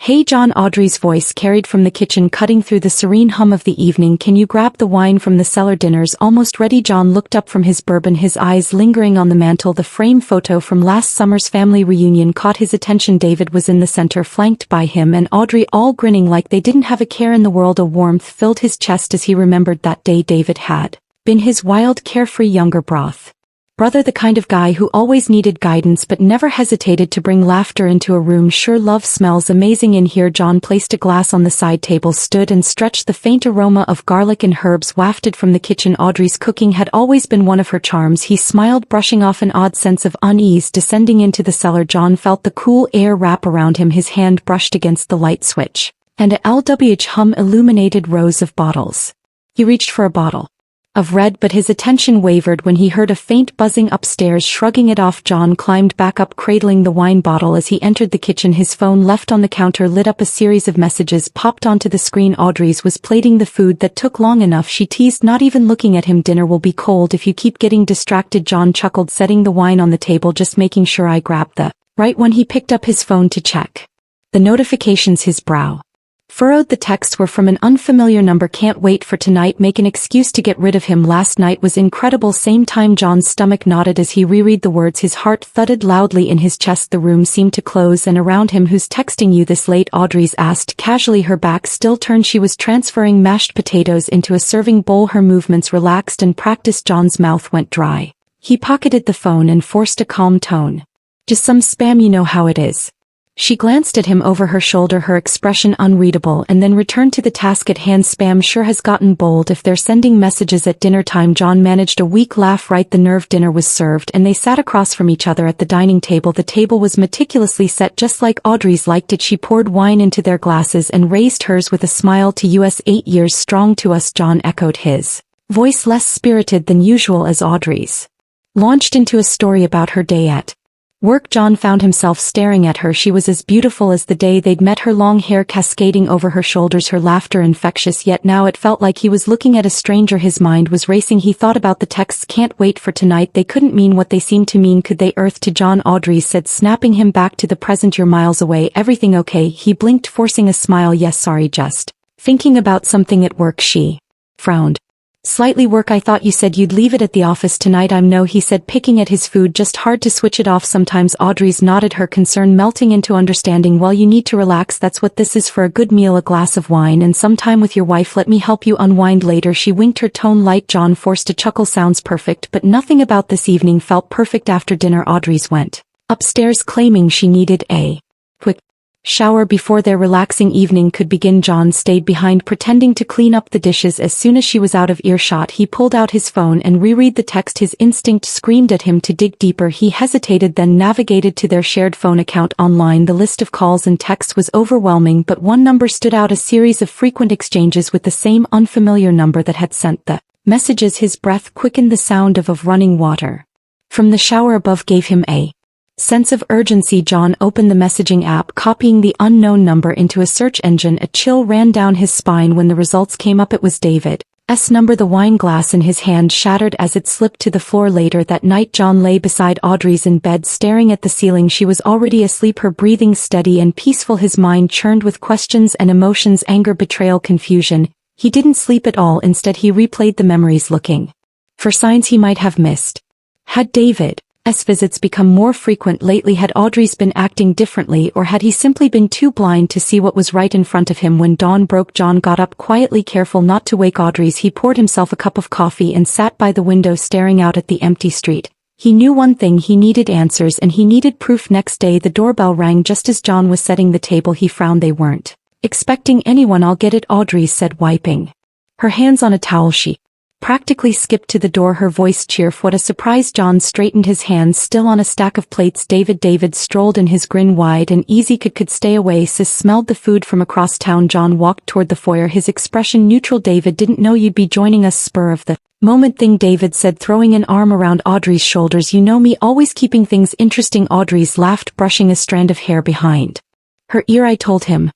Hey John, Audrey's voice carried from the kitchen, cutting through the serene hum of the evening. Can you grab the wine from the cellar? Dinner's almost ready. John looked up from his bourbon, his eyes lingering on the mantel. The frame photo from last summer's family reunion caught his attention. David was in the center, flanked by him and Audrey, all grinning like they didn't have a care in the world. A warmth filled his chest as he remembered that day. David had been his wild, carefree younger brother, the kind of guy who always needed guidance but never hesitated to bring laughter into a room. Sure, love smells amazing in here. John placed a glass on the side table, stood and stretched. The faint aroma of garlic and herbs wafted from the kitchen. Audrey's cooking had always been one of her charms. He smiled, brushing off an odd sense of unease. Descending into the cellar, John felt the cool air wrap around him. His hand brushed against the light switch, and a LWH hum illuminated rows of bottles. He reached for a bottle of red, but his attention wavered when he heard a faint buzzing upstairs. Shrugging it off, John climbed back up, cradling the wine bottle. As he entered the kitchen, his phone, left on the counter, lit up. A series of messages popped onto the screen. Audrey's was plating the food. That took long enough, she teased, not even looking at him. Dinner will be cold if you keep getting distracted. John chuckled, setting the wine on the table. Just making sure I grab the right one. He picked up his phone to check the notifications. His brow furrowed. The texts were from an unfamiliar number. Can't wait for tonight. Make an excuse to get rid of him. Last night was incredible. Same time. John's stomach knotted as he reread the words. His heart thudded loudly in his chest. The room seemed to close and around him. Who's texting you this late? Audrey's asked casually, her back still turned. She was transferring mashed potatoes into a serving bowl. Her movements relaxed and practiced. John's mouth went dry. He pocketed the phone and forced a calm tone. Just some spam, you know how it is. She glanced at him over her shoulder, her expression unreadable, and then returned to the task at hand. Spam sure has gotten bold if they're sending messages at dinner time. John managed a weak laugh. Right, the nerve. Dinner was served and they sat across from each other at the dining table. The table was meticulously set just like Audrey's liked it. She poured wine into their glasses and raised hers with a smile. To us, 8 years strong. To us, John echoed, his voice less spirited than usual as Audrey's launched into a story about her day at work. John found himself staring at her. She was as beautiful as the day they'd met, her long hair cascading over her shoulders, her laughter infectious, yet now it felt like he was looking at a stranger. His mind was racing. He thought about the texts. Can't wait for tonight. They couldn't mean what they seemed to mean, could they? Earth to John, Audrey said, snapping him back to the present. You're miles away. Everything okay? He blinked, forcing a smile. Yes, sorry, just thinking about something at work. She frowned slightly. Work? I thought you said you'd leave it at the office tonight. No, he said, picking at his food. Just hard to switch it off sometimes. Audrey's nodded, her concern melting into understanding. Well, you need to relax. That's what this is. For a good meal, a glass of wine, and some time with your wife. Let me help you unwind later. She winked, her tone light. John forced a chuckle. Sounds perfect, but nothing about this evening felt perfect. After dinner, Audrey's went upstairs, claiming she needed a quick shower before their relaxing evening could begin. John stayed behind, pretending to clean up the dishes. As soon as she was out of earshot, he pulled out his phone and reread the text. His instinct screamed at him to dig deeper. He hesitated, then navigated to their shared phone account. Online, the list of calls and texts was overwhelming, but one number stood out, a series of frequent exchanges with the same unfamiliar number that had sent the messages. His breath quickened. The sound of running water from the shower above gave him a sense of urgency. John opened the messaging app, copying the unknown number into a search engine. A chill ran down his spine when the results came up. It was David's number. The wine glass in his hand shattered as it slipped to the floor. Later that night, John lay beside Audrey's in bed, staring at the ceiling. She was already asleep, her breathing steady and peaceful. His mind churned with questions and emotions, anger, betrayal, confusion. He didn't sleep at all. Instead, he replayed the memories, looking for signs he might have missed. Had David's visits become more frequent lately? Had Audrey's been acting differently, or had he simply been too blind to see what was right in front of him? When dawn broke, John got up quietly, careful not to wake Audrey's. He poured himself a cup of coffee and sat by the window, staring out at the empty street. He knew one thing: he needed answers, and he needed proof. Next day, the doorbell rang just as John was setting the table. He frowned. They weren't expecting anyone. I'll get it, Audrey said, wiping her hands on a towel. She practically skipped to the door, her voice cheerful. What a surprise! John straightened, his hands still on a stack of plates. David strolled in, his grin wide and easy. Could stay away. Sis smelled the food from across town. John walked toward the foyer, his expression neutral. David, didn't know you'd be joining us. Spur of the moment thing, David said, throwing an arm around Audrey's shoulders. You know me, always keeping things interesting. Audrey's laughed, brushing a strand of hair behind her ear. I told him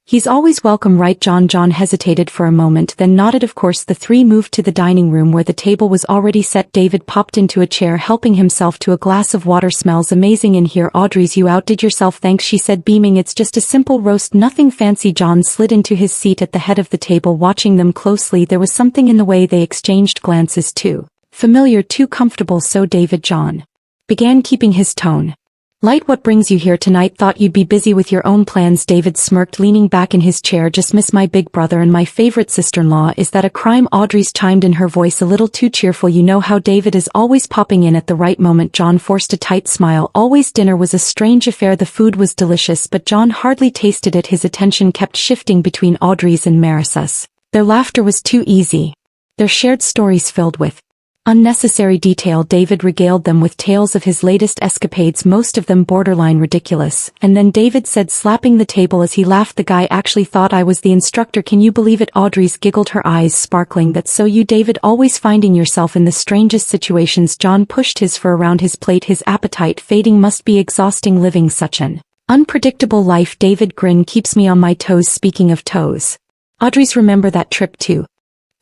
He's always welcome, right, John? John hesitated for a moment, then nodded. Of course. The three moved to the dining room where the table was already set. David popped into a chair, helping himself to a glass of water. Smells amazing in here. Audrey's, you outdid yourself. Thanks, she said, beaming. It's just a simple roast, nothing fancy. John slid into his seat at the head of the table, watching them closely. There was something in the way they exchanged glances, too familiar, too comfortable. So John began, keeping his tone light. What brings you here tonight? Thought you'd be busy with your own plans. David smirked, leaning back in his chair. Just miss my big brother and my favorite sister-in-law. Is that a crime? Audrey's chimed in, her voice a little too cheerful. You know how David is, always popping in at the right moment. John forced a tight smile. Always. Dinner was a strange affair. The food was delicious, but John hardly tasted it. His attention kept shifting between Audrey's and Marissa's. Their laughter was too easy, their shared stories filled with unnecessary detail. David regaled them with tales of his latest escapades, most of them borderline ridiculous. And then David said, slapping the table as he laughed, the guy actually thought I was the instructor. Can you believe it? Audrey's giggled, her eyes sparkling. That's so you, David, always finding yourself in the strangest situations. John pushed his fur around his plate, his appetite fading. Must be exhausting living such an unpredictable life. David grinned, keeps me on my toes. Speaking of toes, Audrey's, remember that trip too?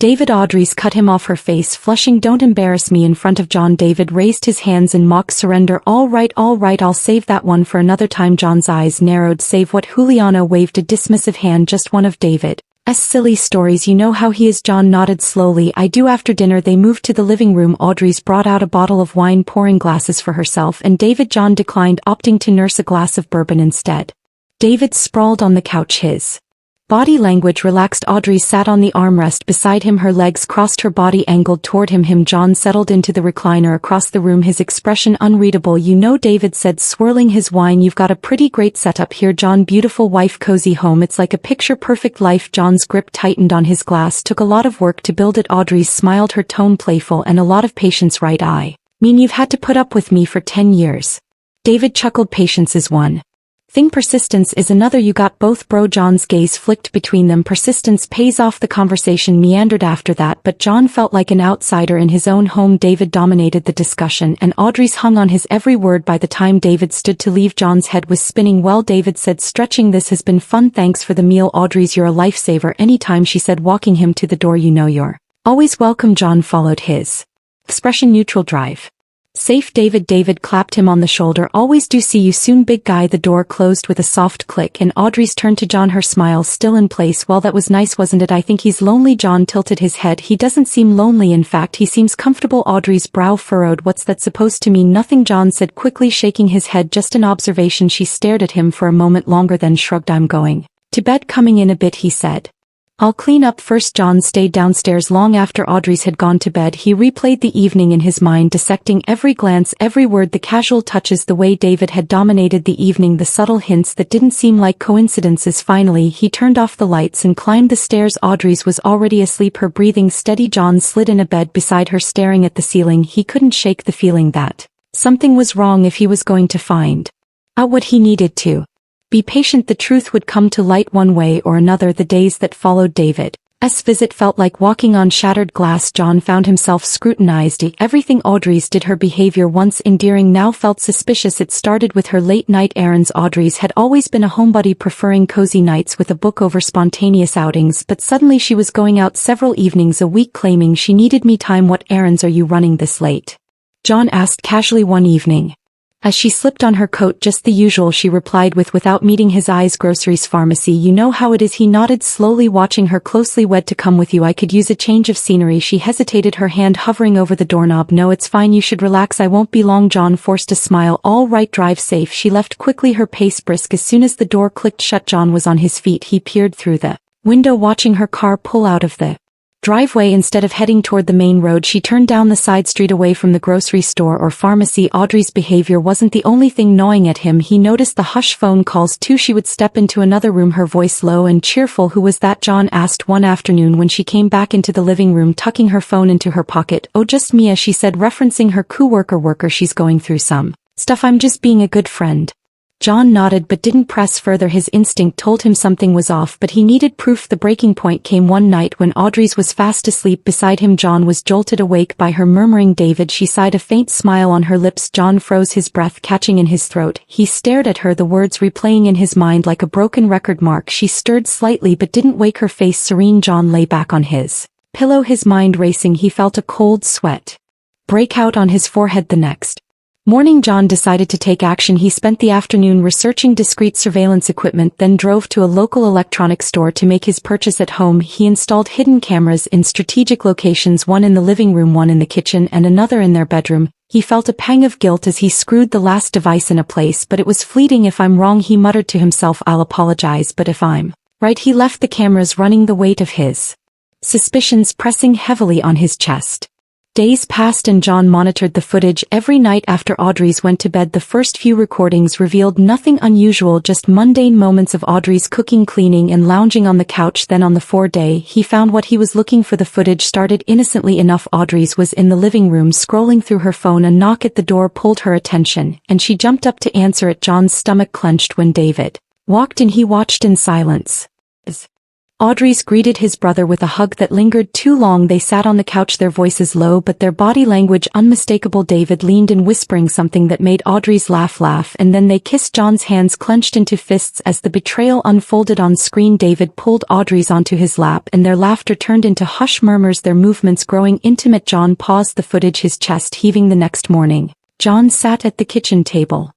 David. Audrey's cut him off, her face flushing. Don't embarrass me in front of John. David raised his hands in mock surrender. All right, I'll save that one for another time. John's eyes narrowed. Save what? Juliana waved a dismissive hand. Just one of David's silly stories. You know how he is. John nodded slowly. I do. After dinner they moved to the living room. Audrey's brought out a bottle of wine, pouring glasses for herself and David. John declined, opting to nurse a glass of bourbon instead. David sprawled on the couch, his body language relaxed. Audrey sat on the armrest beside him, her legs crossed, her body angled toward him. John settled into the recliner across the room, his expression unreadable. You know, David said, swirling his wine, you've got a pretty great setup here, John. Beautiful wife, cozy home. It's like a picture-perfect life. John's grip tightened on his glass. Took a lot of work to build it. Audrey smiled, her tone playful. And a lot of patience, right? I mean, you've had to put up with me for 10 years. David chuckled. Patience is one thing, persistence is another. You got both, bro. John's gaze flicked between them. Persistence pays off. The conversation meandered after that, but John felt like an outsider in his own home. David dominated the discussion, and Audrey's hung on his every word. By the time David stood to leave, John's head was spinning. Well, David said, stretching, this has been fun. Thanks for the meal. Audrey's, you're a lifesaver. Anytime, she said, walking him to the door. You know you're always welcome. John followed his expression. Neutral. Drive safe, David. David clapped him on the shoulder. Always do. See you soon, big guy. The door closed with a soft click, and Audrey's turned to John, her smile still in place. Well, that was nice, wasn't it? I think he's lonely. John tilted his head. He doesn't seem lonely. In fact, he seems comfortable. Audrey's brow furrowed. What's that supposed to mean? Nothing, John said quickly, shaking his head. Just an observation. She stared at him for a moment longer, then shrugged. I'm going to bed. Coming in a bit, he said. I'll clean up first. John stayed downstairs long after Audrey's had gone to bed. He replayed the evening in his mind, dissecting every glance, every word, the casual touches, the way David had dominated the evening, the subtle hints that didn't seem like coincidences. Finally, he turned off the lights and climbed the stairs. Audrey's was already asleep, her breathing steady. John slid in a bed beside her, staring at the ceiling. He couldn't shake the feeling that something was wrong if he was going to find out what he needed to. Be patient, the truth would come to light one way or another. The days that followed David's visit felt like walking on shattered glass. John found himself scrutinized. Everything Audrey's did, her behavior once endearing, now felt suspicious. It started with her late-night errands. Audrey's had always been a homebody, preferring cozy nights with a book over spontaneous outings, but suddenly she was going out several evenings a week, claiming she needed me time. What errands are you running this late? John asked casually one evening. As she slipped on her coat. Just the usual, she replied without meeting his eyes. Groceries, pharmacy. You know how it is. He nodded, slowly watching her closely. Wed to come with you? I could use a change of scenery. She hesitated, her hand hovering over the doorknob. No, it's fine, you should relax, I won't be long. John forced a smile. All right, drive safe. She left quickly, her pace brisk. As soon as the door clicked shut, John was on his feet. He peered through the window, watching her car pull out of the driveway. Instead of heading toward the main road, she turned down the side street away from the grocery store or pharmacy. Audrey's behavior wasn't the only thing gnawing at him. He noticed the hush phone calls too. She would step into another room, her voice low and cheerful. Who was that? John asked one afternoon when she came back into the living room, tucking her phone into her pocket. Oh, just Mia, she said, referencing her co-worker. She's going through some stuff. I'm just being a good friend. John nodded but didn't press further. His instinct told him something was off, but he needed proof. The breaking point came one night when Audrey's was fast asleep beside him. John was jolted awake by her murmuring David. She sighed, a faint smile on her lips. John froze, his breath catching in his throat. He stared at her, the words replaying in his mind like a broken record. Mark. She stirred slightly but didn't wake, her face serene. John lay back on his pillow, his mind racing. He felt a cold sweat break out on his forehead. The next morning John decided to take action. He spent the afternoon researching discreet surveillance equipment, then drove to a local electronics store to make his purchase. At home he installed hidden cameras in strategic locations, one in the living room, one in the kitchen, and another in their bedroom. He felt a pang of guilt as he screwed the last device in a place, but it was fleeting. If I'm wrong, he muttered to himself, I'll apologize, but if I'm right. He left the cameras running, the weight of his suspicions pressing heavily on his chest. Days passed and John monitored the footage every night after Audrey's went to bed. The first few recordings revealed nothing unusual, just mundane moments of Audrey's cooking, cleaning, and lounging on the couch. Then on the fourth day, he found what he was looking for. The footage started innocently enough. Audrey's was in the living room scrolling through her phone. A knock at the door pulled her attention, and she jumped up to answer it. John's stomach clenched when David walked in. He watched in silence. Audrey's greeted his brother with a hug that lingered too long. They sat on the couch, their voices low but their body language unmistakable. David leaned in, whispering something that made Audrey's laugh, and then they kissed. John's hands clenched into fists as the betrayal unfolded on screen. David pulled Audrey's onto his lap and their laughter turned into hushed murmurs, their movements growing intimate. John paused the footage, his chest heaving. The next morning, John sat at the kitchen table,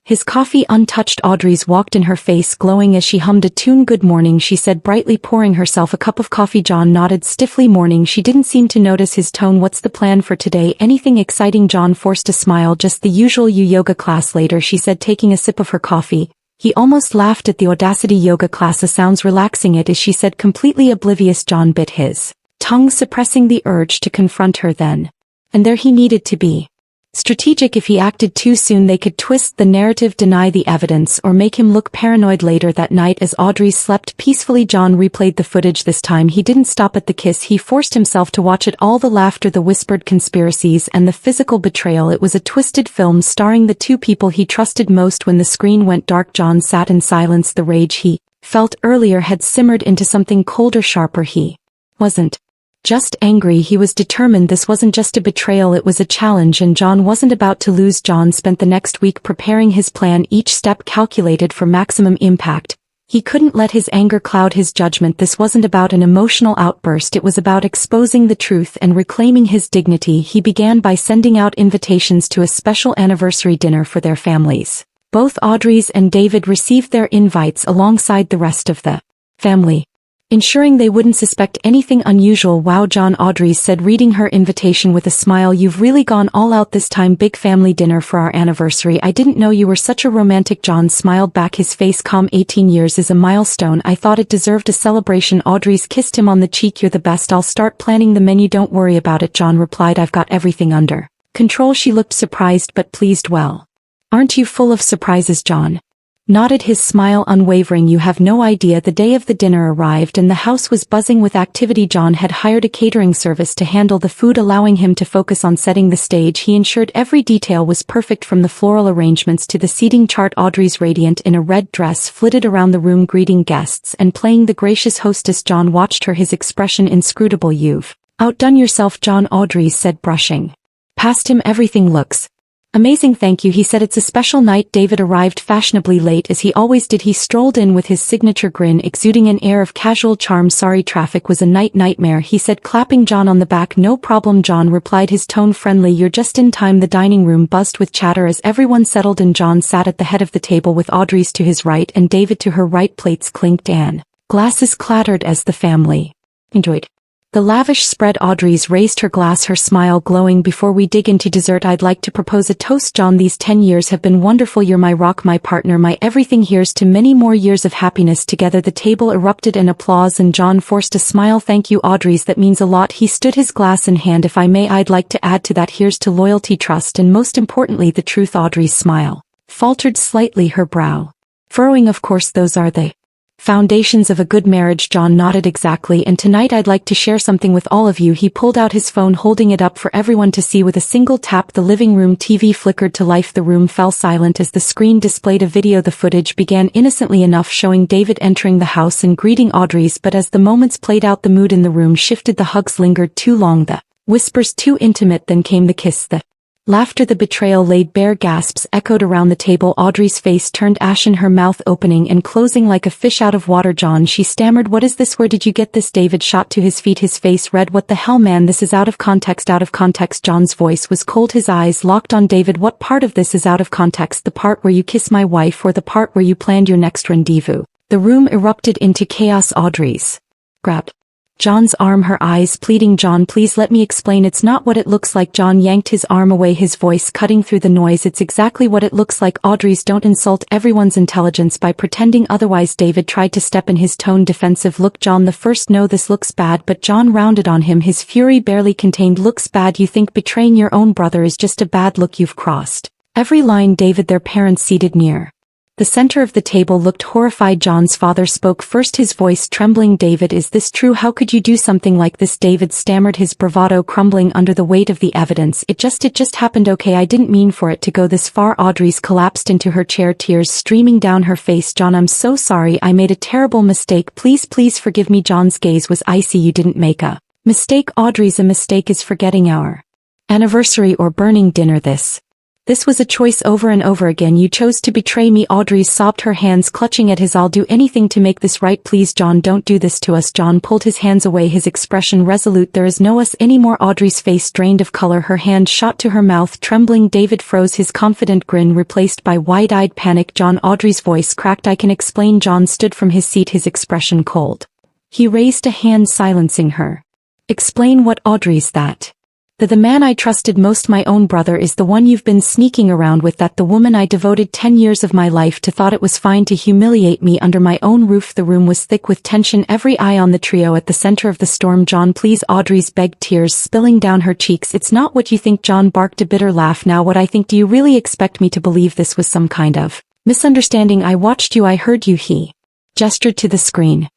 his coffee untouched. Audrey's walked in, her face glowing as she hummed a tune. Good morning, she said brightly, pouring herself a cup of coffee. John nodded stiffly. Morning. She didn't seem to notice his tone. What's the plan for today? Anything exciting? John forced a smile. Just the usual. Yoga class later, she said, taking a sip of her coffee. He almost laughed at the audacity. Yoga class sounds relaxing. It is, she said, completely oblivious. John bit his tongue, suppressing the urge to confront her then and there. He needed to be strategic. If he acted too soon, they could twist the narrative, deny the evidence, or make him look paranoid. Later that night, as Audrey slept peacefully, John replayed the footage. This time he didn't stop at the kiss. He forced himself to watch it all, the laughter, the whispered conspiracies, and the physical betrayal. It was a twisted film starring the two people he trusted most. When the screen went dark, John sat in silence. The rage he felt earlier had simmered into something colder, sharper. He wasn't just angry, he was determined. This wasn't just a betrayal, it was a challenge, and John wasn't about to lose. John spent the next week preparing his plan, each step calculated for maximum impact. He couldn't let his anger cloud his judgment. This wasn't about an emotional outburst, it was about exposing the truth and reclaiming his dignity. He began by sending out invitations to a special anniversary dinner for their families. Both Audrey's and David received their invites alongside the rest of the family, ensuring they wouldn't suspect anything unusual. Wow, John, Audrey said, reading her invitation with a smile. You've really gone all out this time. Big family dinner for our anniversary. I didn't know you were such a romantic. John smiled back, his face calm. 18 years is a milestone. I thought it deserved a celebration. Audrey's kissed him on the cheek. You're the best. I'll start planning the menu. Don't worry about it, John replied. I've got everything under control. She looked surprised but pleased. Well, aren't you full of surprises? John nodded, his smile unwavering. You have no idea. The day of the dinner arrived and the house was buzzing with activity. John had hired a catering service to handle the food, allowing him to focus on setting the stage. He ensured every detail was perfect, from the floral arrangements to the seating chart. Audrey's, radiant in a red dress, flitted around the room greeting guests and playing the gracious hostess. John watched her, his expression inscrutable. You've outdone yourself, John, Audrey said, brushing past him. Everything looks amazing, thank you, he said. It's a special night. David arrived fashionably late, as he always did. He strolled in with his signature grin, exuding an air of casual charm. Sorry, traffic was a nightmare, he said, clapping John on the back. No problem, John replied, his tone friendly. You're just in time. The dining room buzzed with chatter as everyone settled in. John sat at the head of the table with Audrey's to his right and David to her right. Plates clinked and glasses clattered as the family enjoyed the lavish spread. Audrey's raised her glass, her smile glowing. Before we dig into dessert, I'd like to propose a toast, John. These 10 years have been wonderful. You're my rock, my partner, my everything. Here's to many more years of happiness together. The table erupted in applause and John forced a smile. Thank you, Audrey's, that means a lot. He stood, his glass in hand. If I may, I'd like to add to that. Here's to loyalty, trust, and most importantly, the truth. Audrey's smile faltered slightly, her brow furrowing. Of course, those are the Foundations of a good marriage. John nodded. Exactly, and tonight I'd like to share something with all of you. He pulled out his phone, holding it up for everyone to see. With a single tap, the living room TV flickered to life. The room fell silent as the screen displayed a video. The footage began innocently enough, showing David entering the house and greeting Audrey's, but as the moments played out, the mood in the room shifted. The hugs lingered too long, the whispers too intimate, then came the kiss, the laughter, the betrayal laid bare. Gasps echoed around the table. Audrey's face turned ashen, her mouth opening and closing like a fish out of water. John, she stammered, what is this? Where did you get this? David shot to his feet, his face red. What the hell, man? This is out of context. Out of context. John's voice was cold, his eyes locked on David. What part of this is out of context? The part where you kiss my wife, or the part where you planned your next rendezvous? The room erupted into chaos. Audrey's grabbed John's arm, her eyes pleading, John, please let me explain. It's not what it looks like. John yanked his arm away, his voice cutting through the noise. It's exactly what it looks like. Audrey's, don't insult everyone's intelligence by pretending otherwise. David tried to step in, his tone defensive. Look, John, the first no, this looks bad, but John rounded on him, his fury barely contained. Looks bad? You think betraying your own brother is just a bad look? You've crossed every line. David, their parents seated near the center of the table, looked horrified. John's father spoke first, his voice trembling. David, is this true? How could you do something like this? David stammered, his bravado crumbling under the weight of the evidence. It just happened. Okay, I didn't mean for it to go this far. Audrey's collapsed into her chair, tears streaming down her face. John, I'm so sorry. I made a terrible mistake. Please forgive me. John's gaze was icy. You didn't make a mistake, Audrey's. A mistake is forgetting our anniversary or burning dinner. This was a choice over and over again. You chose to betray me. Audrey sobbed, her hands clutching at his. I'll do anything to make this right. Please, John, don't do this to us. John pulled his hands away, his expression resolute. There is no us anymore. Audrey's face drained of color, her hand shot to her mouth, trembling. David froze, his confident grin replaced by wide-eyed panic. John, Audrey's voice cracked. I can explain. John stood from his seat, his expression cold. He raised a hand, silencing her. Explain what? Audrey's that. The man I trusted most, my own brother, is the one you've been sneaking around with. That the woman I devoted 10 years of my life to thought it was fine to humiliate me under my own roof. The room was thick with tension, every eye on the trio at the center of the storm. John, please, Audrey's begged, tears spilling down her cheeks. It's not what you think. John barked, a bitter laugh. Now what I think? Do you really expect me to believe this was some kind of misunderstanding? I watched you, I heard you. He gestured to the screen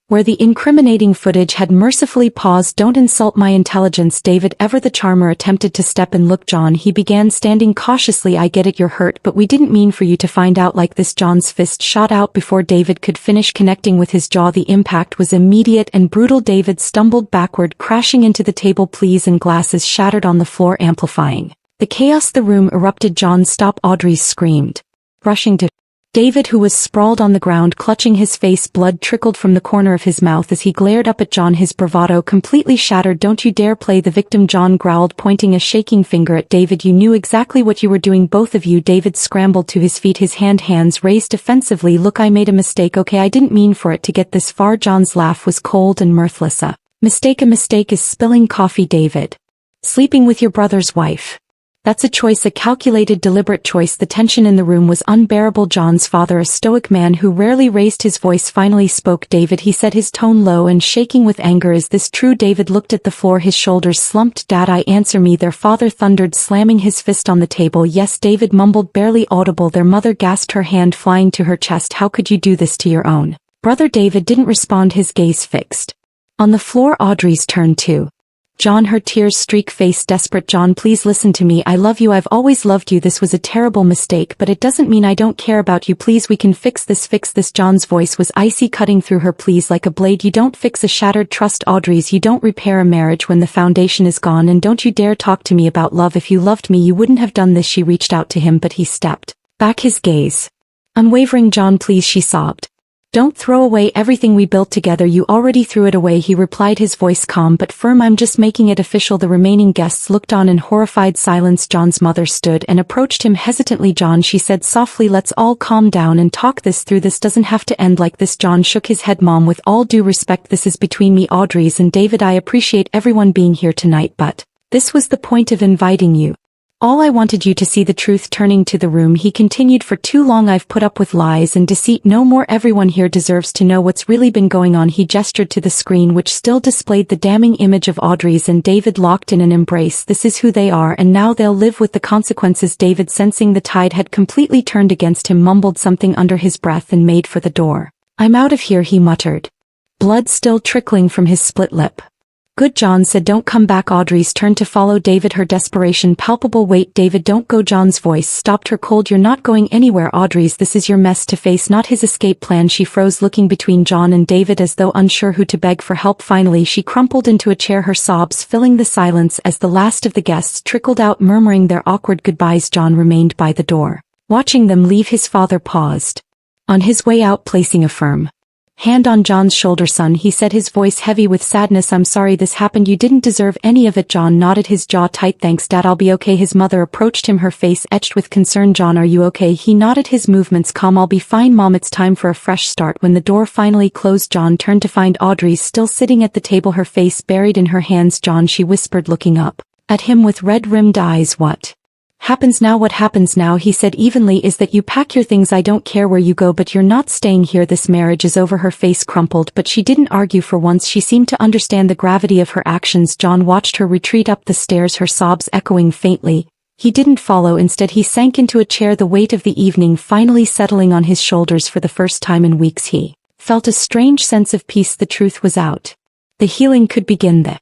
where the incriminating footage had mercifully paused. Don't insult my intelligence. David, ever the charmer, attempted to step and look. John, he began, standing cautiously. I get it, you're hurt, but we didn't mean for you to find out like this. John's fist shot out before David could finish, connecting with his jaw. The impact was immediate and brutal. David stumbled backward, crashing into the table, please, and glasses shattered on the floor, amplifying the chaos. The room erupted. John, stop, Audrey screamed, rushing to David, who was sprawled on the ground, clutching his face. Blood trickled from the corner of his mouth as he glared up at John, his bravado completely shattered. Don't you dare play the victim, John growled, pointing a shaking finger at David. You knew exactly what you were doing, both of you. David scrambled to his feet, his hands raised defensively. Look, I made a mistake, okay? I didn't mean for it to get this far. John's laugh was cold and mirthless. A mistake is spilling coffee, David. Sleeping with your brother's wife. That's a choice, a calculated, deliberate choice. The tension in the room was unbearable. John's father, a stoic man who rarely raised his voice, finally spoke. David, he said, his tone low and shaking with anger. Is this true? David looked at the floor, his shoulders slumped. Dad, I answer me, their father thundered, slamming his fist on the table. Yes, David mumbled, barely audible. Their mother gasped, her hand flying to her chest. How could you do this to your own brother? David didn't respond, his gaze fixed on the floor. Audrey's turned to John, her tears streak face desperate. John, please listen to me. I love you. I've always loved you. This was a terrible mistake, but it doesn't mean I don't care about you. Please, we can fix this. John's voice was icy, cutting through her pleas like a blade. You don't fix a shattered trust, Audrey's. You don't repair a marriage when the foundation is gone. And don't you dare talk to me about love. If you loved me, you wouldn't have done this. She reached out to him, but he stepped back, his gaze unwavering. John, please, she sobbed. Don't throw away everything we built together. You already threw it away, he replied, his voice calm but firm. I'm just making it official. The remaining guests looked on in horrified silence. John's mother stood and approached him hesitantly. John, she said softly, let's all calm down and talk this through. This doesn't have to end like this. John shook his head. Mom, with all due respect, this is between me, Audrey's, and David. I appreciate everyone being here tonight, but this was the point of inviting you. All I wanted you to see the truth. Turning to the room, he continued, for too long I've put up with lies and deceit. No more. Everyone here deserves to know what's really been going on. He gestured to the screen, which still displayed the damning image of Audrey's and David locked in an embrace. This is who they are, and now they'll live with the consequences. David, sensing the tide had completely turned against him, mumbled something under his breath and made for the door. I'm out of here, he muttered. Blood still trickling from his split lip. Good, John said. Don't come back. Audrey's turned to follow David, her desperation palpable. Wait, David, don't go. John's voice stopped her cold. You're not going anywhere, Audrey's. This is your mess to face, not his escape plan. She froze, looking between John and David as though unsure who to beg for help. Finally, she crumpled into a chair, her sobs filling the silence as the last of the guests trickled out, murmuring their awkward goodbyes. John remained by the door, watching them leave. His father paused on his way out, placing a firm hand on John's shoulder. Son, he said, his voice heavy with sadness. I'm sorry this happened. You didn't deserve any of it. John nodded, his jaw tight. Thanks, Dad. I'll be okay. His mother approached him, her face etched with concern. John, are you okay? He nodded, his movements calm. I'll be fine, Mom. It's time for a fresh start. When the door finally closed, John turned to find Audrey still sitting at the table, her face buried in her hands. John, she whispered, looking up at him with red-rimmed eyes. What happens now? What happens now? He said evenly, is that you pack your things. I don't care where you go, but you're not staying here. This marriage is over. Her face crumpled, but she didn't argue for once. She seemed to understand the gravity of her actions. John watched her retreat up the stairs, her sobs echoing faintly. He didn't follow. Instead, he sank into a chair, the weight of the evening finally settling on his shoulders. For the first time in weeks, he felt a strange sense of peace. The truth was out. The healing could begin. The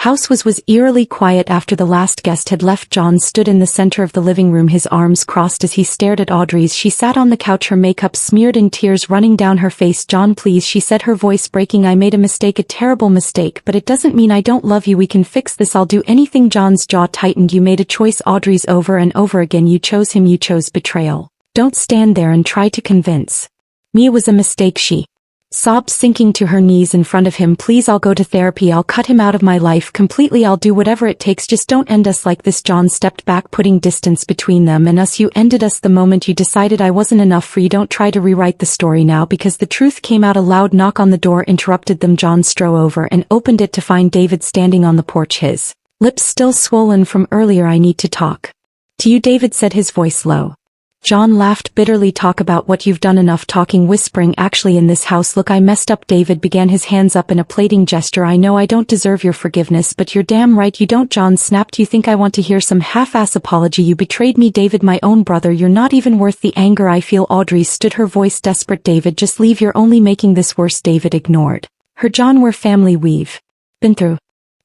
house was eerily quiet after the last guest had left. John stood in the center of the living room, his arms crossed as he stared at Audrey's. She sat on the couch, her makeup smeared and tears running down her face. John, please, she said, her voice breaking. I made a mistake, a terrible mistake, but it doesn't mean I don't love you. We can fix this. I'll do anything. John's jaw tightened. You made a choice, Audrey's, over and over again. You chose him. You chose betrayal. Don't stand there and try to convince me it was a mistake, she sobbed, sinking to her knees in front of him. Please, I'll go to therapy. I'll cut him out of my life completely. I'll do whatever it takes. Just don't end us like this. John stepped back, putting distance between them and us. You ended us the moment you decided I wasn't enough for you. Don't try to rewrite the story now, because the truth came out. A loud knock on the door interrupted them. John strode over and opened it to find David standing on the porch, his lips still swollen from earlier. I need to talk to you, David said, his voice low. John laughed bitterly. Talk about what you've done. Enough talking, whispering. Actually, in this house, look, I messed up. David began, his hands up in a pleading gesture. I know I don't deserve your forgiveness, but you're damn right you don't. John snapped. You think I want to hear some half-ass apology? You betrayed me, David, my own brother. You're not even worth the anger I feel. Audrey stood, her voice desperate. David, just leave. You're only making this worse. David ignored her. John, we're family. We've been through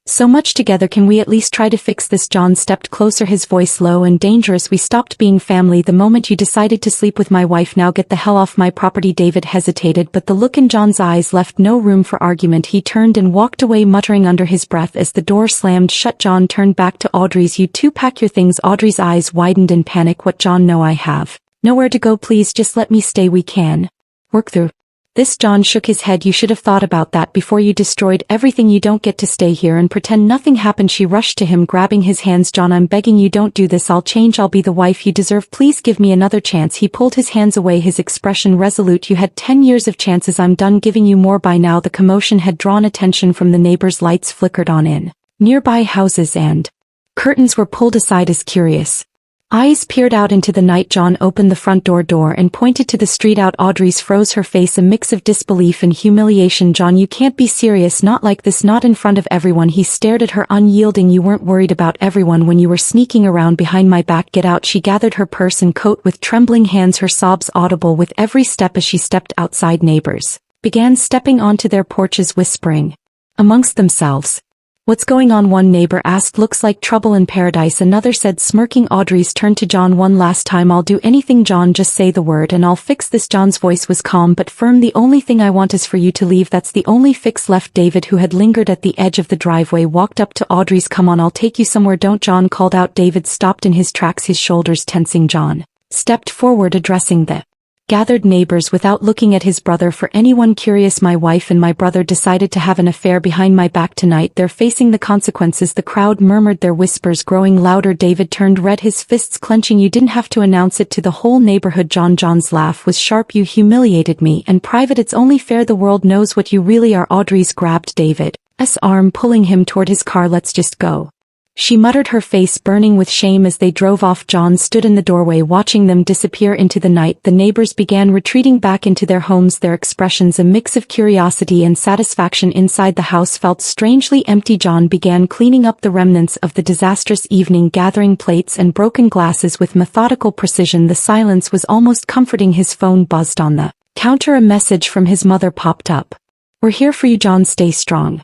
so much together. Can we at least try to fix this? John stepped closer, his voice low and dangerous. We stopped being family the moment you decided to sleep with my wife. Now get the hell off my property. David hesitated, but the look in John's eyes left no room for argument. He turned and walked away, muttering under his breath as the door slammed shut. John turned back to Audrey's. You two pack your things. Audrey's eyes widened in panic. What, John? No, I have nowhere to go. Please just let me stay. We can work through this. John shook his head. You should have thought about that before you destroyed everything. You don't get to stay here and pretend nothing happened. She rushed to him, grabbing his hands. John, I'm begging you, don't do this. I'll change. I'll be the wife you deserve. Please give me another chance. He pulled his hands away, his expression resolute. You had 10 years of chances. I'm done giving you more. By now the commotion had drawn attention from the neighbors. Lights flickered on in nearby houses and curtains were pulled aside as curious eyes peered out into the night. John opened the front door and pointed to the street out. Audrey's froze, her face a mix of disbelief and humiliation. John, you can't be serious. Not like this, not in front of everyone. He stared at her, unyielding. You weren't worried about everyone when you were sneaking around behind my back. Get out. She gathered her purse and coat with trembling hands, her sobs audible with every step as she stepped outside. Neighbors began stepping onto their porches, whispering amongst themselves. What's going on? One neighbor asked. Looks like trouble in paradise, another said, smirking. Audrey's turned to John. One last time. I'll do anything, John, just say the word and I'll fix this. John's voice was calm but firm. The only thing I want is for you to leave. That's the only fix left. David, who had lingered at the edge of the driveway, walked up to Audrey's. Come on, I'll take you somewhere. Don't, John called out. David stopped in his tracks, his shoulders tensing. John stepped forward, addressing the gathered neighbors without looking at his brother. For anyone curious, my wife and my brother decided to have an affair behind my back tonight. They're facing the consequences. The crowd murmured, their whispers growing louder. David turned red, his fists clenching. You didn't have to announce it to the whole neighborhood. John's laugh was sharp. You humiliated me, and private. It's only fair the world knows what you really are. Audrey's grabbed David's arm, pulling him toward his car. Let's just go, she muttered, her face burning with shame as they drove off. John stood in the doorway, watching them disappear into the night. The neighbors began retreating back into their homes, their expressions a mix of curiosity and satisfaction. Inside the house felt strangely empty. John began cleaning up the remnants of the disastrous evening, gathering plates and broken glasses with methodical precision. The silence was almost comforting. His phone buzzed on the Counter a message from his mother popped up. "We're here for you, John, stay strong."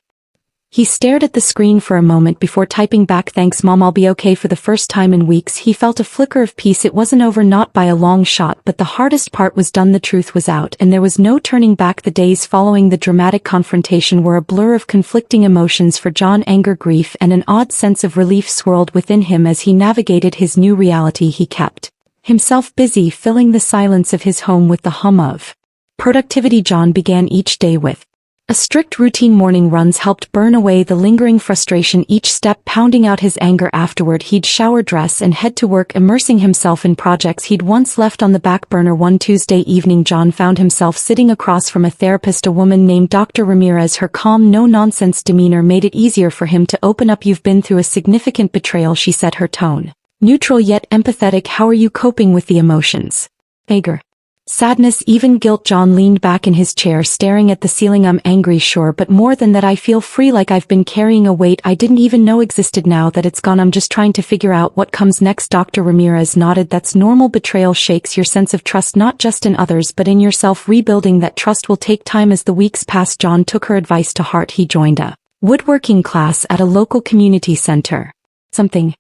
He stared at the screen for a moment before typing back, "Thanks Mom, I'll be okay." For the first time in weeks he felt a flicker of peace. It wasn't over, not by a long shot, but the hardest part was done. The truth was out and there was no turning back. The days following the dramatic confrontation were a blur of conflicting emotions for John. Anger, grief, and an odd sense of relief swirled within him as he navigated his new reality. He kept himself busy, filling the silence of his home with the hum of productivity. John began each day with a strict routine. Morning runs helped burn away the lingering frustration, each step pounding out his anger. Afterward he'd shower, dress, and head to work, immersing himself in projects he'd once left on the back burner. One Tuesday evening John found himself sitting across from a therapist, a woman named Dr. Ramirez. Her calm, no-nonsense demeanor made it easier for him to open up. "You've been through a significant betrayal," she said, her tone neutral yet empathetic. "How are you coping with the emotions?" "Anger, sadness, even guilt." John leaned back in his chair, staring at the ceiling. "I'm angry, sure, but more than that, I feel free, like I've been carrying a weight I didn't even know existed. Now that it's gone, I'm just trying to figure out what comes next." Dr. Ramirez nodded. "That's normal. Betrayal shakes your sense of trust, not just in others but in yourself. Rebuilding that trust will take time." As the weeks passed, John took her advice to heart. He joined a woodworking class at a local community center. Something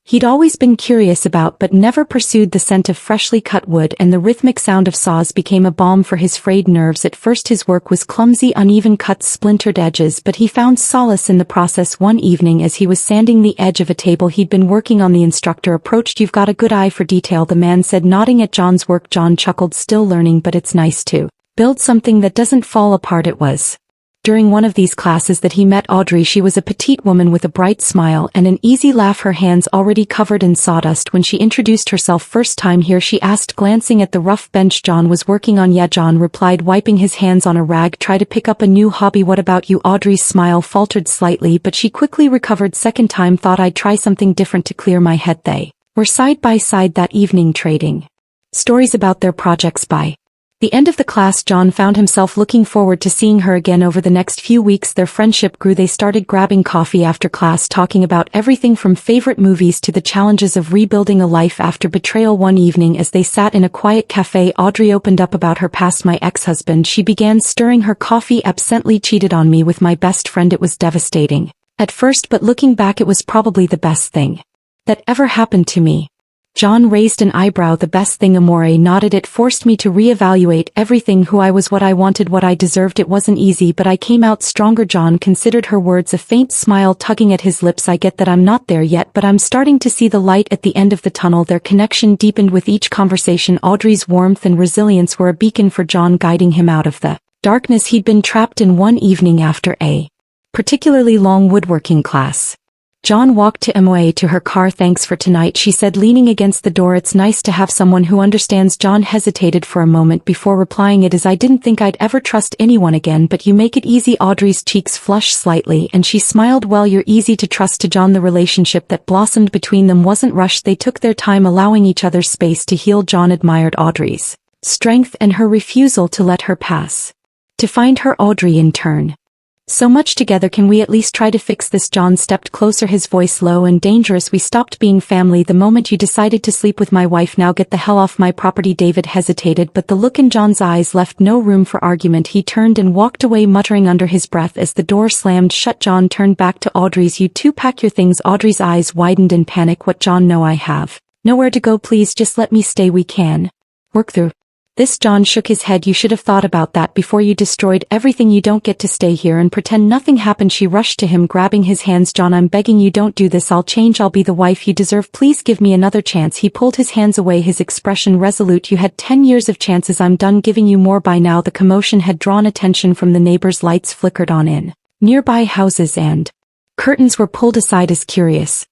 he'd always been curious about but never pursued. The scent of freshly cut wood and the rhythmic sound of saws became a balm for his frayed nerves. At first his work was clumsy, uneven cuts, splintered edges, but he found solace in the process. One evening as he was sanding the edge of a table he'd been working on, the instructor approached. "You've got a good eye for detail," the man said, nodding at John's work. John chuckled. "Still learning, but it's nice to build something that doesn't fall apart." It was during one of these classes that he met Audrey. She was a petite woman with a bright smile and an easy laugh, her hands already covered in sawdust. When she introduced herself, "First time here?" she asked, glancing at the rough bench John was working on. "Yeah," John replied, wiping his hands on a rag. "Try to pick up a new hobby." "What about you?" Audrey's smile faltered slightly, but she quickly recovered. "Second time, thought I'd try something different to clear my head." They were side by side that evening, trading stories about their projects. By the end of the class, John found himself looking forward to seeing her again. Over the next few weeks their friendship grew. They started grabbing coffee after class, talking about everything from favorite movies to the challenges of rebuilding a life after betrayal. One evening as they sat in a quiet cafe, Audrey opened up about her past. "My ex-husband," she began, stirring her coffee, "absently cheated on me with my best friend. It was devastating at first, but looking back it was probably the best thing that ever happened to me." John raised an eyebrow. "The best thing?" Amore nodded. "It forced me to reevaluate everything, who I was, what I wanted, what I deserved. It wasn't easy, but I came out stronger." John considered her words, a faint smile tugging at his lips. "I get that I'm not there yet, but I'm starting to see the light at the end of the tunnel." Their connection deepened with each conversation. Audrey's warmth and resilience were a beacon for John, guiding him out of the darkness he'd been trapped in. One evening after a particularly long woodworking class, John walked to Emoe to her car. "Thanks for tonight," she said, leaning against the door. "It's nice to have someone who understands." John hesitated for a moment before replying, "It is. I didn't think I'd ever trust anyone again, but you make it easy." Audrey's cheeks flushed slightly and she smiled. "Well, you're easy to trust." To John, the relationship that blossomed between them wasn't rushed. They took their time, allowing each other space to heal. John admired Audrey's strength and her refusal to let her pass to find her. Audrey in turn, "So much together. Can we at least try to fix this?" John stepped closer, his voice low and dangerous. "We stopped being family the moment you decided to sleep with my wife. Now get the hell off my property." David hesitated, but the look in John's eyes left no room for argument. He turned and walked away, muttering under his breath as the door slammed shut. John turned back to Audrey's. "You two pack your things." Audrey's eyes widened in panic. "What, John? No, I have nowhere to go. Please just let me stay. We can work through this." John shook his head. "You should have thought about that before you destroyed everything. You don't get to stay here and pretend nothing happened." She rushed to him, grabbing his hands. "John, I'm begging you, don't do this. I'll change. I'll be the wife you deserve. Please give me another chance." He pulled his hands away, his expression resolute. "You had 10 years of chances. I'm done giving you more." By now the commotion had drawn attention from the neighbors. Lights flickered on in nearby houses and curtains were pulled aside as curious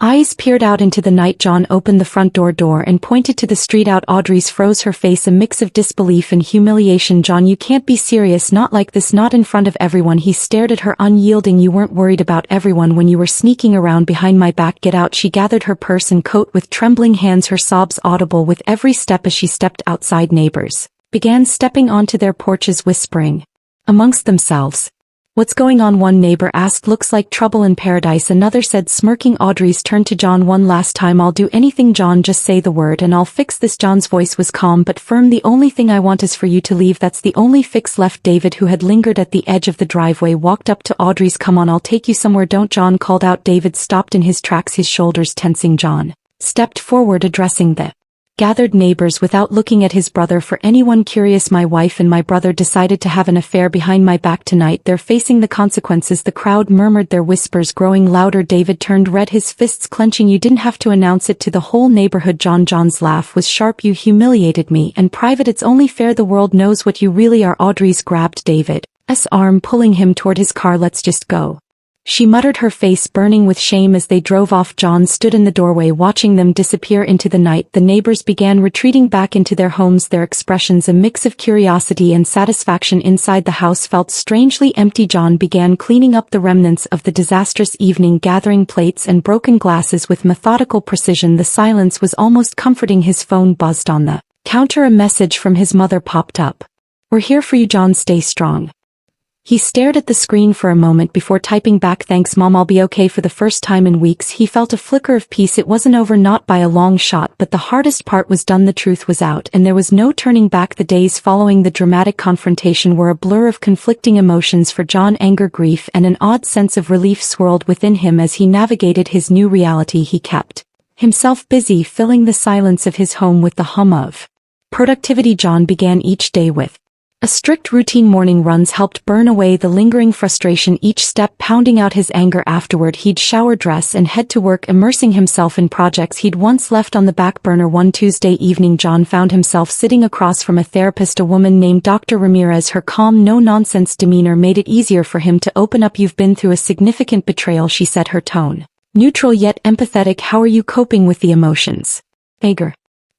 eyes peered out into the night. John opened the front door and pointed to the street out. Audrey's froze, her face a mix of disbelief and humiliation. "John, you can't be serious. Not like this, not in front of everyone." He stared at her, unyielding. "You weren't worried about everyone when you were sneaking around behind my back. Get out." She gathered her purse and coat with trembling hands, her sobs audible with every step as she stepped outside. Neighbors began stepping onto their porches, whispering amongst themselves. What's going on? One neighbor asked. Looks like trouble in paradise, another said, smirking. Audrey's turned to John. One last time, I'll do anything, John, just say the word and I'll fix this. John's voice was calm but firm. The only thing I want is for you to leave. That's the only fix left. David, who had lingered at the edge of the driveway, walked up to Audrey's. Come on, I'll take you somewhere. Don't, John called out. David stopped in his tracks, his shoulders tensing. John stepped forward, addressing the gathered neighbors without looking at his brother. For anyone curious, my wife and my brother decided to have an affair behind my back tonight. They're facing the consequences. The crowd murmured, their whispers growing louder. David turned red, his fists clenching. You didn't have to announce it to the whole neighborhood, John. John's laugh was sharp. You humiliated me, and private. It's only fair the world knows what you really are. Audrey's grabbed David's arm, pulling him toward his car. Let's just go, she muttered, her face burning with shame as they drove off. John stood in the doorway watching them disappear into the night. The neighbors began retreating back into their homes, their expressions a mix of curiosity and satisfaction. Inside, the house felt strangely empty. John began cleaning up the remnants of the disastrous evening, gathering plates and broken glasses with methodical precision. The silence was almost comforting. His phone buzzed on the counter. A message from his mother popped up. We're here for you, John. Stay strong. He stared at the screen for a moment before typing back, thanks, Mom, I'll be okay. For the first time in weeks, he felt a flicker of peace. It wasn't over, not by a long shot, but the hardest part was done. The truth was out, and there was no turning back. The days following the dramatic confrontation were a blur of conflicting emotions for John. Anger, grief, and an odd sense of relief swirled within him as he navigated his new reality. He kept himself busy, filling the silence of his home with the hum of productivity. John began each day with a strict routine. Morning runs helped burn away the lingering frustration, each step pounding out his anger. Afterward, he'd shower, dress, and head to work, immersing himself in projects he'd once left on the back burner. One Tuesday evening, John found himself sitting across from a therapist, a woman named Dr. Ramirez. Her calm, no-nonsense demeanor made it easier for him to open up. You've been through a significant betrayal, she said, her tone neutral yet empathetic. How are you coping with the emotions? Anger,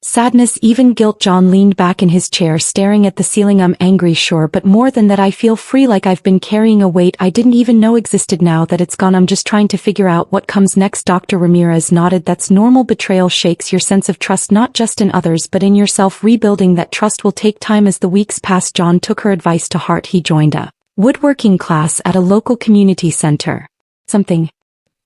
sadness, even guilt. John leaned back in his chair, staring at the ceiling. I'm angry, sure, but more than that, I feel free, like I've been carrying a weight I didn't even know existed. Now that it's gone, I'm just trying to figure out what comes next. Dr. Ramirez nodded. That's normal. Betrayal shakes your sense of trust, not just in others but in yourself. Rebuilding that trust will take time. As the weeks passed, John took her advice to heart. He joined a woodworking class at a local community center, something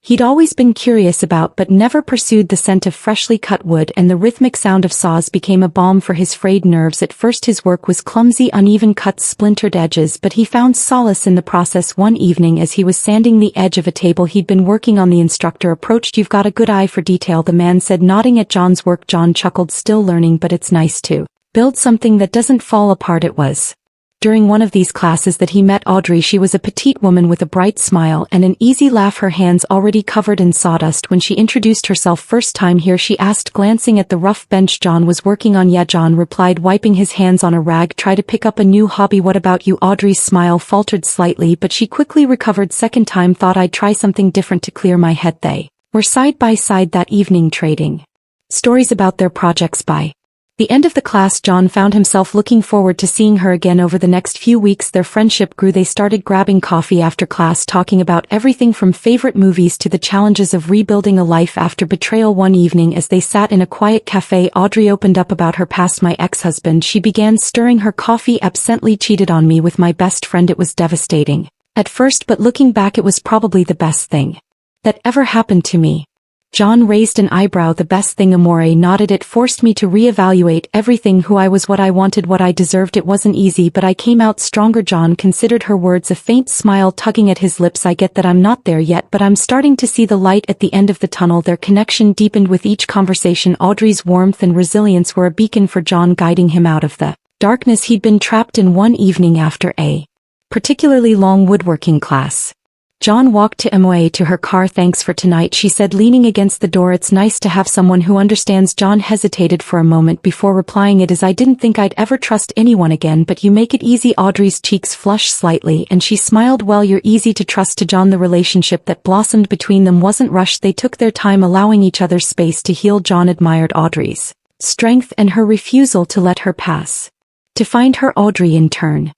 he'd always been curious about but never pursued. The scent of freshly cut wood and the rhythmic sound of saws became a balm for his frayed nerves. At first his work was clumsy, uneven cuts, splintered edges, but he found solace in the process. One evening, as he was sanding the edge of a table he'd been working on, the instructor approached. You've got a good eye for detail, the man said, nodding at John's work. John chuckled, still learning, but it's nice to build something that doesn't fall apart. It was during one of these classes that he met Audrey. She was a petite woman with a bright smile and an easy laugh, her hands already covered in sawdust. When she introduced herself, first time here, she asked, glancing at the rough bench John was working on. Yeah, John replied, wiping his hands on a rag. Try to pick up a new hobby. What about you? Audrey's smile faltered slightly, but she quickly recovered. Second time, thought I'd try something different to clear my head. They were side by side that evening, trading stories about their projects. By the end of the class, John found himself looking forward to seeing her again. Over the next few weeks, their friendship grew. They started grabbing coffee after class, talking about everything from favorite movies to the challenges of rebuilding a life after betrayal. One evening, as they sat in a quiet cafe, Audrey opened up about her past. My ex-husband, she began, stirring her coffee, absently cheated on me with my best friend. It was devastating at first, but looking back, it was probably the best thing that ever happened to me. John raised an eyebrow. The best thing? Amore nodded. It forced me to reevaluate everything, who I was, what I wanted, what I deserved. It wasn't easy, but I came out stronger. John considered her words, a faint smile tugging at his lips. I get that I'm not there yet, but I'm starting to see the light at the end of the tunnel. Their connection deepened with each conversation. Audrey's warmth and resilience were a beacon for John, guiding him out of the darkness he'd been trapped in. One evening, after a particularly long woodworking class, John walked to Emoe to her car. Thanks for tonight, she said, leaning against the door. It's nice to have someone who understands. John hesitated for a moment before replying, it is. I didn't think I'd ever trust anyone again, but you make it easy. Audrey's cheeks flushed slightly and she smiled. Well, you're easy to trust. To John, the relationship that blossomed between them wasn't rushed. They took their time, allowing each other space to heal. John admired Audrey's strength and her refusal to let her pass to find her. Audrey, in turn,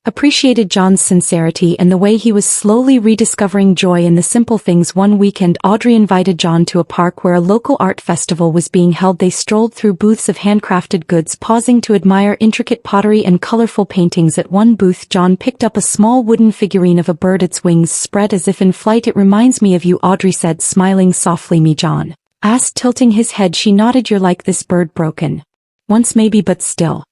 appreciated John's sincerity and the way he was slowly rediscovering joy in the simple things. One weekend, Audrey invited John to a park where a local art festival was being held. They strolled through booths of handcrafted goods, pausing to admire intricate pottery and colorful paintings. At one booth, John picked up a small wooden figurine of a bird, its wings spread as if in flight. "It reminds me of you," Audrey said, smiling softly. "Me?" John asked, tilting his head. She nodded. "You're like this bird, broken once maybe, but still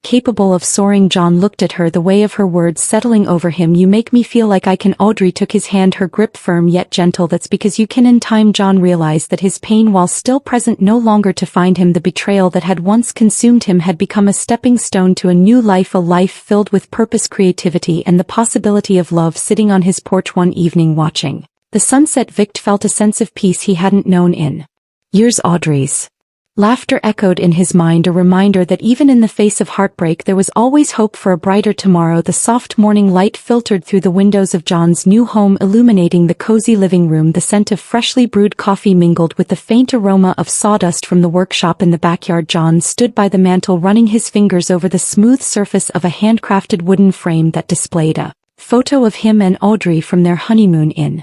capable of soaring." John looked at her, the weight of her words settling over him. "You make me feel like I can." Audrey took his hand, her grip firm yet gentle. "That's because you can." In time, John realized that his pain, while still present, no longer defined him. The betrayal that had once consumed him had become a stepping stone to a new life, a life filled with purpose, creativity, and the possibility of love. Sitting on his porch one evening watching the sunset, Vic felt a sense of peace he hadn't known in years. Audrey's laughter echoed in his mind, a reminder that even in the face of heartbreak there was always hope for a brighter tomorrow. The soft morning light filtered through the windows of John's new home, illuminating the cozy living room. The scent of freshly brewed coffee mingled with the faint aroma of sawdust from the workshop in the backyard. John stood by the mantel, running his fingers over the smooth surface of a handcrafted wooden frame that displayed a photo of him and Audrey from their honeymoon in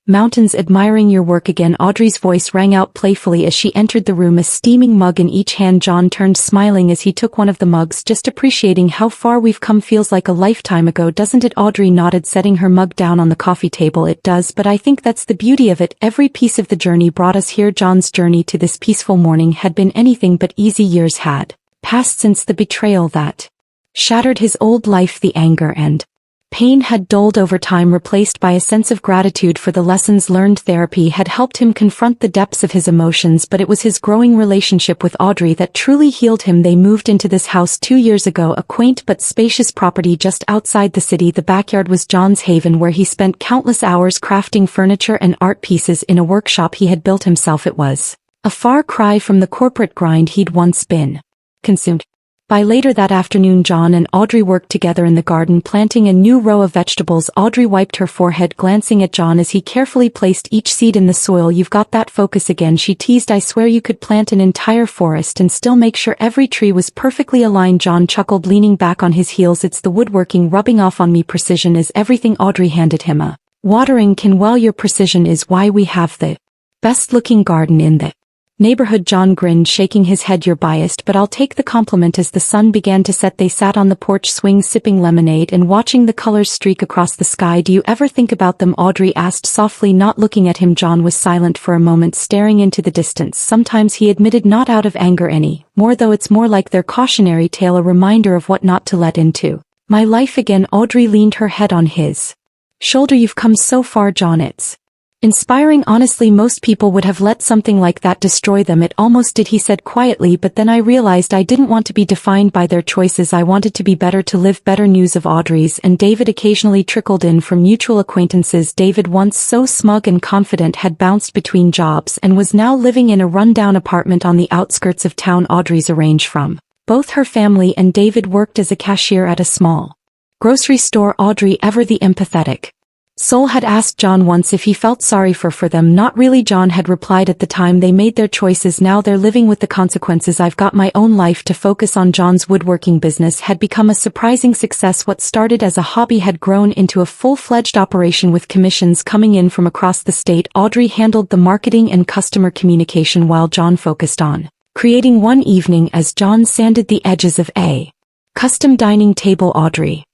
mountains. "Admiring your work again," Audrey's voice rang out playfully as she entered the room, a steaming mug in each hand. John turned, smiling as he took one of the mugs. "Just appreciating how far we've come. Feels like a lifetime ago, doesn't it?" Audrey nodded, setting her mug down on the coffee table. "It does, but I think that's the beauty of it. Every piece of the journey brought us here." John's journey to this peaceful morning had been anything but easy. Years had passed since the betrayal that shattered his old life. The anger and pain had dulled over time, replaced by a sense of gratitude for the lessons learned. Therapy had helped him confront the depths of his emotions, but it was his growing relationship with Audrey that truly healed him. They moved into this house 2 years ago, a quaint but spacious property just outside the city. The backyard was John's haven, where he spent countless hours crafting furniture and art pieces in a workshop he had built himself. It was a far cry from the corporate grind he'd once been consumed by. Later that afternoon, John and Audrey worked together in the garden, planting a new row of vegetables. Audrey wiped her forehead, glancing at John as he carefully placed each seed in the soil. "You've got that focus again," she teased. "I swear you could plant an entire forest and still make sure every tree was perfectly aligned." John chuckled, leaning back on his heels. "It's the woodworking rubbing off on me. Precision is everything." Audrey handed him a watering can. "Well, your precision is why we have the best-looking garden in the neighborhood." John grinned, shaking his head. "You're biased, but I'll take the compliment." As the sun began to set, they sat on the porch swing, sipping lemonade and watching the colors streak across the sky. "Do you ever think about them?" Audrey asked softly, not looking at him. John was silent for a moment, staring into the distance. "Sometimes," he admitted, "not out of anger any more, though. It's more like their cautionary tale, a reminder of what not to let into my life again." Audrey leaned her head on his shoulder. "You've come so far, John. It's inspiring. Honestly, most people would have let something like that destroy them." "It almost did," he said quietly, "but then I realized I didn't want to be defined by their choices. I wanted to be better, to live better." News of Audrey's and David occasionally trickled in from mutual acquaintances. David, once so smug and confident, had bounced between jobs and was now living in a rundown apartment on the outskirts of town. Audrey's arranged from both her family, and David worked as a cashier at a small grocery store. Audrey, ever the empathetic soul, had asked John once if he felt sorry for them. "Not really," John had replied. "At the time they made their choices, now they're living with the consequences. I've got my own life to focus on." John's woodworking business had become a surprising success. What started as a hobby had grown into a full-fledged operation, with commissions coming in from across the state. Audrey handled the marketing and customer communication while John focused on creating. One evening, as John sanded the edges of a custom dining table, Audrey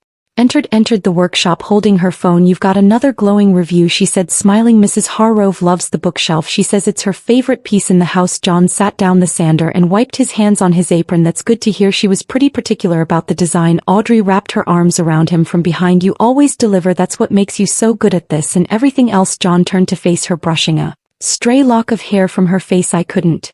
entered the workshop holding her phone. "You've got another glowing review," she said, smiling. "Mrs. Harrove loves the bookshelf. She says it's her favorite piece in the house." John sat down the sander and wiped his hands on his apron. "That's good to hear. She was pretty particular about the design." Audrey wrapped her arms around him from behind. "You always deliver. That's what makes you so good at this and everything else." John turned to face her, brushing a stray lock of hair from her face. "I couldn't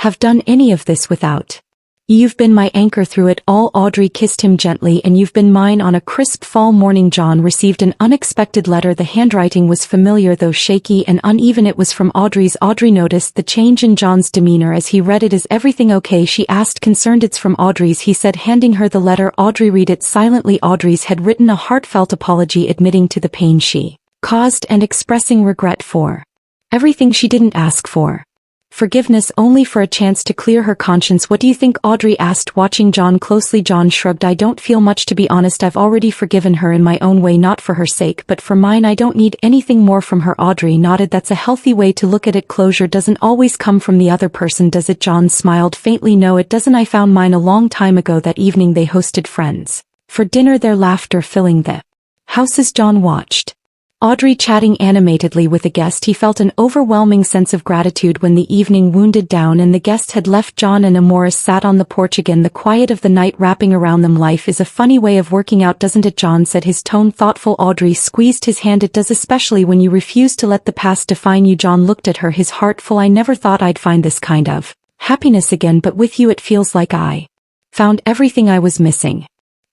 have done any of this without You've been my anchor through it all." Audrey kissed him gently. "And you've been mine." On a crisp fall morning, John received an unexpected letter. The handwriting was familiar, though shaky and uneven. It was from Audrey's. Audrey noticed the change in John's demeanor as he read it. "Is everything okay?" she asked, concerned. "It's from Audrey's," he said, handing her the letter. Audrey read it silently. Audrey's had written a heartfelt apology, admitting to the pain she caused and expressing regret for everything she didn't ask for. Forgiveness only for a chance to clear her conscience. What do you think? Audrey asked, watching John closely. John shrugged. I don't feel much, to be honest. I've already forgiven her in my own way, not for her sake but for mine. I don't need anything more from her. Audrey nodded. That's a healthy way to look at it. Closure doesn't always come from the other person, does it? John smiled faintly. No, it doesn't. I found mine a long time ago. That evening they hosted friends for dinner, their laughter filling the house as John watched Audrey chatting animatedly with a guest. He felt an overwhelming sense of gratitude when the evening wound down and the guest had left. John and Amoris sat on the porch again, the quiet of the night wrapping around them. Life is a funny way of working out, doesn't it? John said, his tone thoughtful. Audrey squeezed his hand. It does, especially when you refuse to let the past define you. John looked at her, his heart full. I never thought I'd find this kind of happiness again, but with you it feels like I found everything I was missing.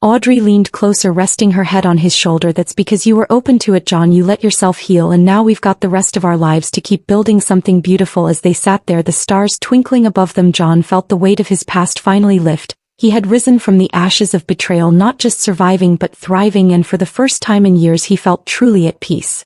Audrey leaned closer, resting her head on his shoulder. That's because you were open to it, John. You let yourself heal, and now we've got the rest of our lives to keep building something beautiful. As they sat there, the stars twinkling above them, John felt the weight of his past finally lift. He had risen from the ashes of betrayal, not just surviving but thriving, and for the first time in years he felt truly at peace.